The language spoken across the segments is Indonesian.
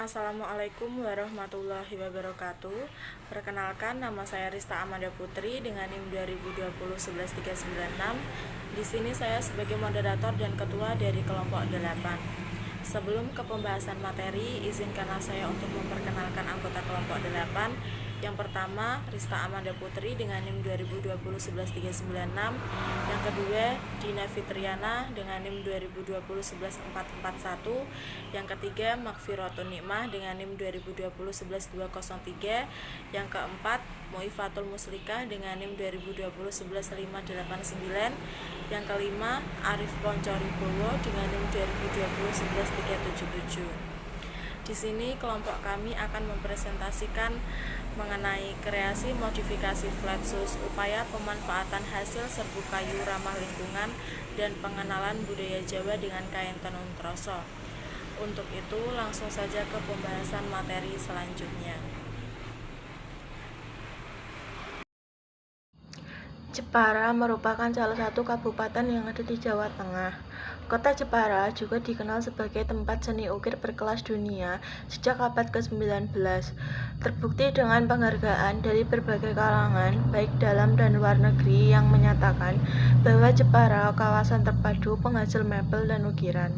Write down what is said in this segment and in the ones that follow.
Assalamualaikum warahmatullahi wabarakatuh. Perkenalkan, nama saya Rista Amanda Putri dengan NIM 2020-11396. Di sini saya sebagai moderator dan ketua dari kelompok 8. Sebelum ke pembahasan materi, izinkanlah saya untuk memperkenalkan anggota kelompok 8. Yang pertama, Rista Amanda Putri dengan NIM 2020-11396. Yang kedua, Dina Fitriana dengan NIM 2020-11441. Yang ketiga, Makfiratun Nikmah dengan NIM 2020-11203. Yang keempat, Muifatul Muslikah dengan NIM 2020-11589. Yang kelima, Arif Poncoribowo dengan NIM 2020-11377. Di sini kelompok kami akan mempresentasikan mengenai kreasi modifikasi flat shoes, upaya pemanfaatan hasil serbuk kayu ramah lingkungan, dan pengenalan budaya Jawa dengan kain tenun troso. Untuk itu, langsung saja ke pembahasan materi selanjutnya. Jepara merupakan salah satu kabupaten yang ada di Jawa Tengah. Kota Jepara juga dikenal sebagai tempat seni ukir berkelas dunia sejak abad ke-19. Terbukti dengan penghargaan dari berbagai kalangan, baik dalam dan luar negeri, yang menyatakan bahwa Jepara kawasan terpadu penghasil mebel dan ukiran.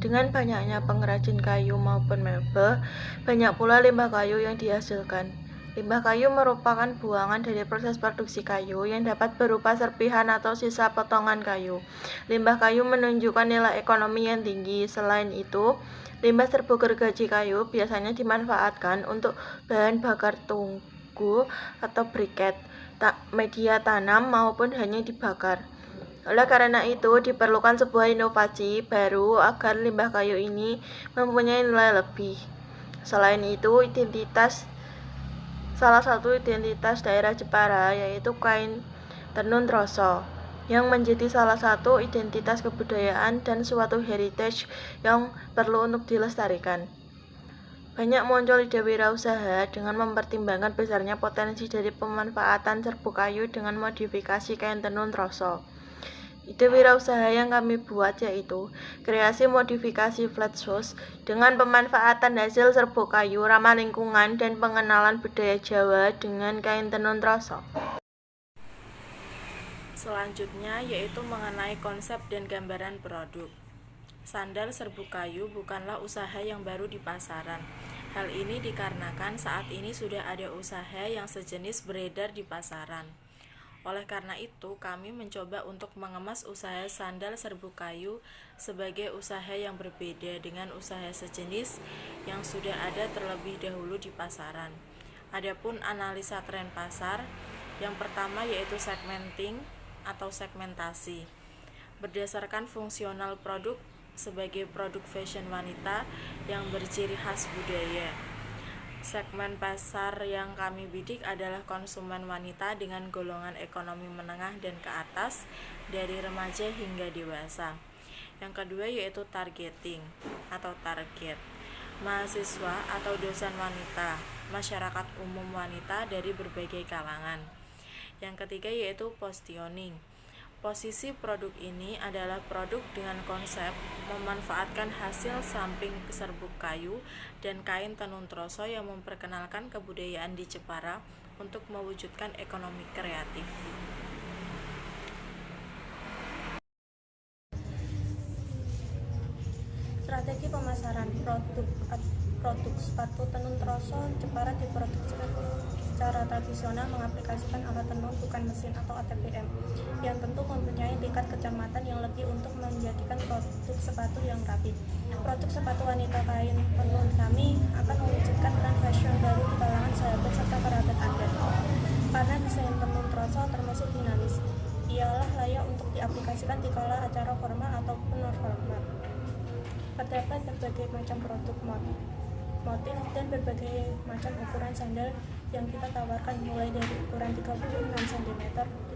Dengan banyaknya pengrajin kayu maupun mebel, banyak pula limbah kayu yang dihasilkan. Limbah kayu merupakan buangan dari proses produksi kayu yang dapat berupa serpihan atau sisa potongan kayu. Limbah kayu menunjukkan nilai ekonomi yang tinggi. Selain itu, limbah serbuk gergaji kayu biasanya dimanfaatkan untuk bahan bakar tungku atau briket, media tanam maupun hanya dibakar. Oleh karena itu, diperlukan sebuah inovasi baru agar limbah kayu ini mempunyai nilai lebih. Selain itu, salah satu identitas daerah Jepara yaitu kain tenun troso, yang menjadi salah satu identitas kebudayaan dan suatu heritage yang perlu untuk dilestarikan. Banyak muncul ide wirausaha dengan mempertimbangkan besarnya potensi dari pemanfaatan serbuk kayu dengan modifikasi kain tenun troso. Ide wirausaha yang kami buat yaitu kreasi modifikasi flat shoes dengan pemanfaatan hasil serbuk kayu ramah lingkungan dan pengenalan budaya Jawa dengan kain tenun troso. Selanjutnya yaitu mengenai konsep dan gambaran produk. Sandal serbuk kayu bukanlah usaha yang baru di pasaran. Hal ini dikarenakan saat ini sudah ada usaha yang sejenis beredar di pasaran. Oleh karena itu, kami mencoba untuk mengemas usaha sandal serbuk kayu sebagai usaha yang berbeda dengan usaha sejenis yang sudah ada terlebih dahulu di pasaran. Adapun analisa tren pasar, yang pertama yaitu segmenting atau segmentasi. Berdasarkan fungsional produk sebagai produk fashion wanita yang berciri khas budaya. Segmen pasar yang kami bidik adalah konsumen wanita dengan golongan ekonomi menengah dan ke atas, dari remaja hingga dewasa. Yang kedua yaitu targeting atau target. Mahasiswa atau dosen wanita, masyarakat umum wanita dari berbagai kalangan. Yang ketiga yaitu positioning. Posisi produk ini adalah produk dengan konsep memanfaatkan hasil samping serbuk kayu dan kain tenun troso yang memperkenalkan kebudayaan di Jepara untuk mewujudkan ekonomi kreatif. Strategi pemasaran produk sepatu tenun troso Jepara diproduksikan secara tradisional mengaplikasikan alat tenun bukan mesin atau ATPM yang tentu mempunyai tingkat kecamatan yang lebih untuk menjadikan produk sepatu yang rapi. Produk sepatu wanita kain tenun kami akan mewujudkan tren fashion baru di kalangan sahabat serta kerabat Anda. Karena desain tenun troso termasuk dinamis, ialah layak untuk diaplikasikan di kala acara formal ataupun non formal. Terdapat berbagai macam produk motif dan berbagai macam ukuran sandal yang kita tawarkan, mulai dari ukuran 36 cm,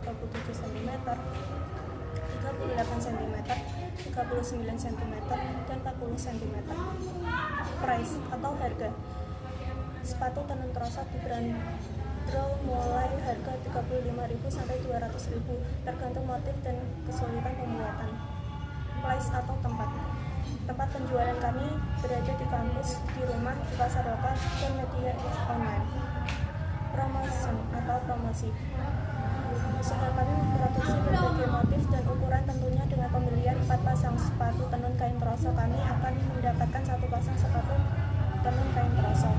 37 cm, 38 cm, 39 cm, dan 40 cm. Price atau harga sepatu tenun troso dibanderol mulai harga 35.000 sampai 200.000 tergantung motif dan kesulitan pembuatan. Place atau tempat. Tempat penjualan kami berada di kampus, di rumah, di pasar lokal, dan media online. Promosi. Usaha kami memproduksi berbagai motif dan ukuran, tentunya dengan pembelian 4 pasang sepatu tenun kain troso kami akan mendapatkan 1 pasang sepatu tenun kain troso.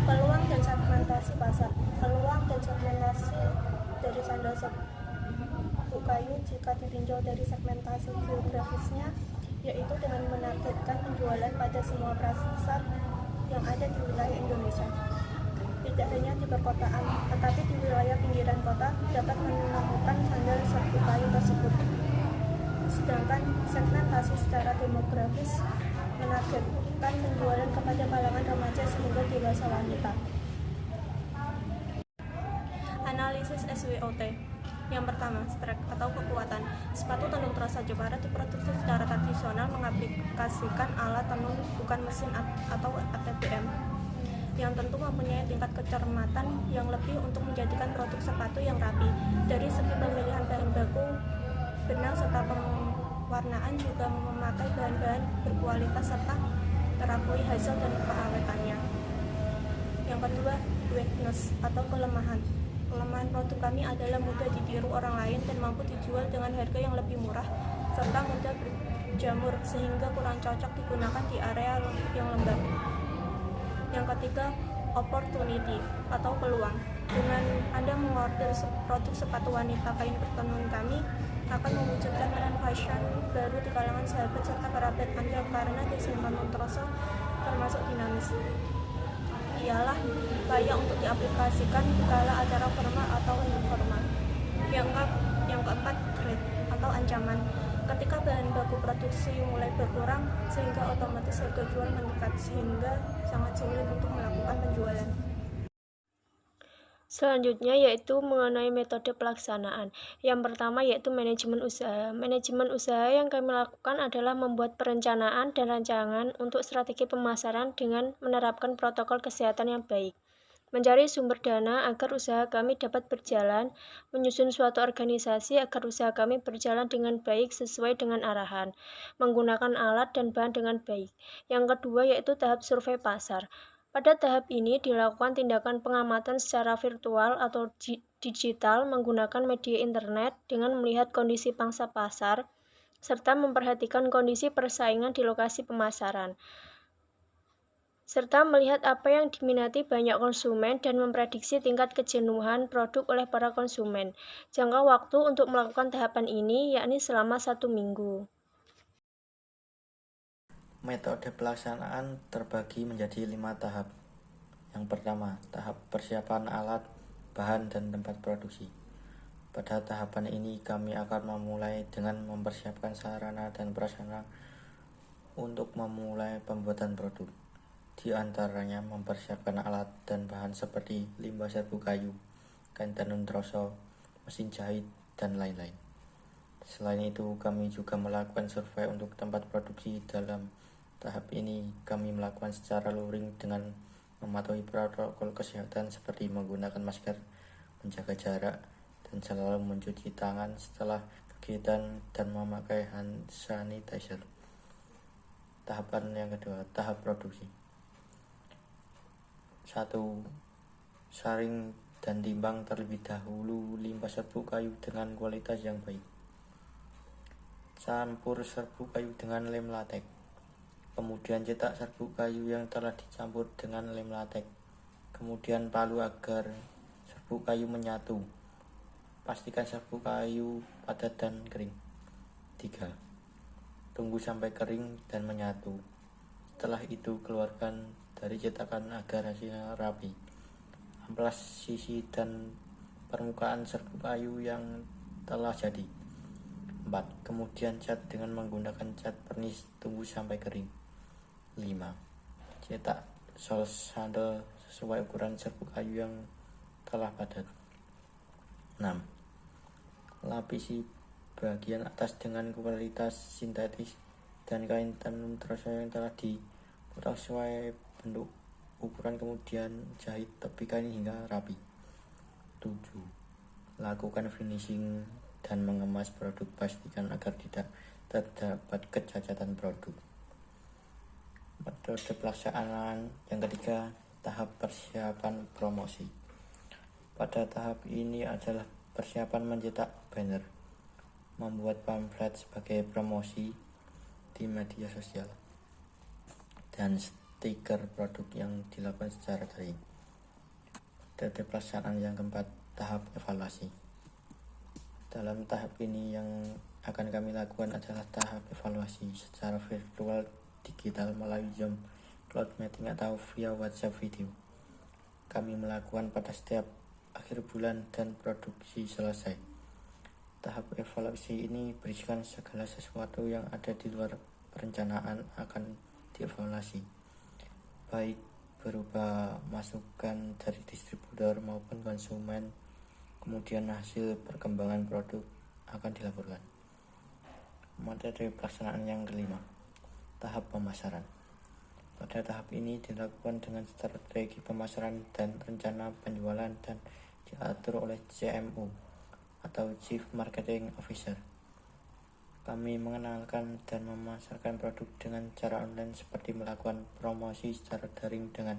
Peluang dan segmentasi pasar. Peluang dan segmentasi dari sandal serbuk kayu jika ditinjau dari segmentasi geografisnya, yaitu dengan menargetkan penjualan pada semua pasar yang ada di wilayah Indonesia. Tidak hanya di perkotaan, tetapi di wilayah pinggiran kota dapat menemukan sandal serbuk kayu tersebut. Sedangkan segmentasi secara demografis menargetkan penjualan kepada kalangan remaja sehingga dewasa wanita. Analisis SWOT. Yang pertama, strength atau kekuatan. Sepatu tenun troso Jepara diproduksi secara tradisional mengaplikasikan alat tenun bukan mesin atau ATBM, yang tentu mempunyai tingkat kecermatan yang lebih untuk menjadikan produk sepatu yang rapi. Dari segi pemilihan bahan baku, benang serta pewarnaan juga memakai bahan-bahan berkualitas serta terakui hasil dan keawetannya. Yang kedua, weakness atau kelemahan. Kelemahan produk kami adalah mudah ditiru orang lain dan mampu dijual dengan harga yang lebih murah, serta mudah berjamur sehingga kurang cocok digunakan di area yang lembab. Yang ketiga, opportunity atau peluang. Dengan Anda mengorder produk sepatu wanita kain bertenun kami akan mewujudkan tren fashion baru di kalangan sahabat serta kerabat Anda, karena desain tenun troso termasuk dinamis. Ialah layak untuk diaplikasikan di kala acara formal atau informal. Yang keempat, threat atau ancaman. Ketika bahan baku produksi mulai berkurang, sehingga otomatis harga jual meningkat, sehingga sangat sulit untuk melakukan penjualan. Selanjutnya yaitu mengenai metode pelaksanaan. Yang pertama yaitu manajemen usaha. Manajemen usaha yang kami lakukan adalah membuat perencanaan dan rancangan untuk strategi pemasaran dengan menerapkan protokol kesehatan yang baik. Mencari sumber dana agar usaha kami dapat berjalan, menyusun suatu organisasi agar usaha kami berjalan dengan baik sesuai dengan arahan, menggunakan alat dan bahan dengan baik. Yang kedua yaitu tahap survei pasar. Pada tahap ini dilakukan tindakan pengamatan secara virtual atau digital menggunakan media internet dengan melihat kondisi pangsa pasar, serta memperhatikan kondisi persaingan di lokasi pemasaran, serta melihat apa yang diminati banyak konsumen dan memprediksi tingkat kejenuhan produk oleh para konsumen. Jangka waktu untuk melakukan tahapan ini yakni selama 1 minggu. Metode pelaksanaan terbagi menjadi 5 tahap. Yang pertama, tahap persiapan alat, bahan, dan tempat produksi. Pada tahapan ini kami akan memulai dengan mempersiapkan sarana dan prasarana untuk memulai pembuatan produk. Di antaranya mempersiapkan alat dan bahan seperti limbah serbuk kayu, kain tenun troso, mesin jahit, dan lain-lain. Selain itu, kami juga melakukan survei untuk tempat produksi. Dalam tahap ini, kami melakukan secara luring dengan mematuhi protokol kesehatan seperti menggunakan masker, menjaga jarak, dan selalu mencuci tangan setelah kegiatan dan memakai hand sanitizer. Tahapan yang kedua, tahap produksi. 1. Saring dan timbang terlebih dahulu limbah serbuk kayu dengan kualitas yang baik. Campur serbuk kayu dengan lem latek. Kemudian cetak serbuk kayu yang telah dicampur dengan lem latek. Kemudian palu agar serbuk kayu menyatu. Pastikan serbuk kayu padat dan kering. 3. Tunggu sampai kering dan menyatu. Setelah itu keluarkan dari cetakan agar hasilnya rapi. Amplas sisi dan permukaan serbuk kayu yang telah jadi. 4. Kemudian cat dengan menggunakan cat pernis. Tunggu sampai kering. 5. Cetak sol sandal sesuai ukuran serbuk kayu yang telah padat. 6. Lapisi bagian atas dengan kualitas sintetis dan kain tenun troso yang telah dipotong sesuai bentuk ukuran, kemudian jahit tepi kain hingga rapi. 7. Lakukan finishing dan mengemas produk. Pastikan agar tidak terdapat kecacatan produk. Metode pelaksanaan yang ketiga, tahap persiapan promosi. Pada tahap ini adalah persiapan mencetak banner, membuat pamflet sebagai promosi di media sosial, dan stiker produk yang dilakukan secara daring. Metode pelaksanaan yang keempat, tahap evaluasi. Dalam tahap ini yang akan kami lakukan adalah tahap evaluasi secara virtual digital melalui Zoom, cloud meeting atau via WhatsApp video. Kami melakukan pada setiap akhir bulan dan produksi selesai. Tahap evaluasi ini berisikan segala sesuatu yang ada di luar perencanaan akan dievaluasi, baik berupa masukan dari distributor maupun konsumen. Kemudian hasil perkembangan produk akan dilaporkan. Metode pelaksanaan yang kelima, tahap pemasaran. Pada tahap ini dilakukan dengan strategi pemasaran dan rencana penjualan dan diatur oleh CMO atau Chief Marketing Officer. Kami mengenalkan dan memasarkan produk dengan cara online seperti melakukan promosi secara daring dengan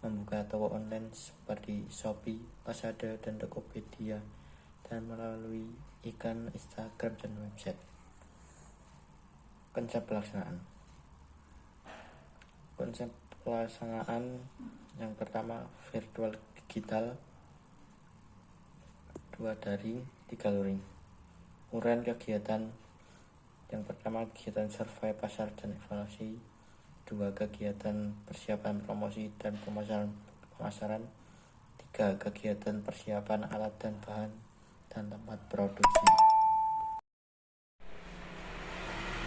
membuka toko online seperti Shopee, Lazada, dan Tokopedia, dan melalui iklan Instagram dan website. Konsep pelaksanaan. Konsep pelaksanaan yang pertama, virtual digital, 2 daring, 3 luring. Uraian kegiatan yang pertama, kegiatan survei pasar dan evaluasi. 2, kegiatan persiapan promosi dan pemasaran. 3, kegiatan persiapan alat dan bahan dan tempat produksi.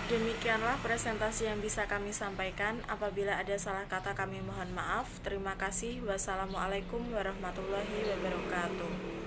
Demikianlah presentasi yang bisa kami sampaikan. Apabila ada salah kata kami mohon maaf. Terima kasih. Wassalamualaikum warahmatullahi wabarakatuh.